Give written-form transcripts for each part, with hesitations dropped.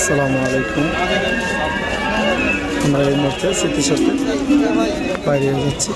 আসসালামু আলাইকুম। আমরা এই মুহূর্তে স্মৃতিসৌধের বাইরে যাচ্ছি।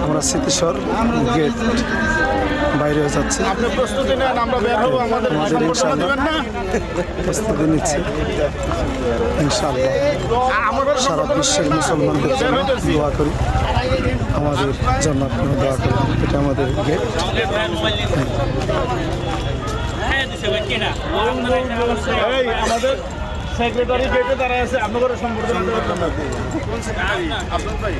আমরা স্মৃতিসৌধ গেট বাইরে যাচ্ছি। আপনি প্রস্তুতি নেন, আমরা বের হবো। আমাদের প্রস্তুতি নিচ্ছি ইনশাআল্লাহ। সারা বিশ্বের মুসলমানদের জন্য দোয়া করি, আমাদের জন্য আপনারা দোয়া করি। এটা আমাদের গেট। আমাদের সেক্রেটারি গেটে দাঁড়ায় আছে, আপনাদের সম্বর্ধনা দেওয়ার জন্য। আপনার ভাই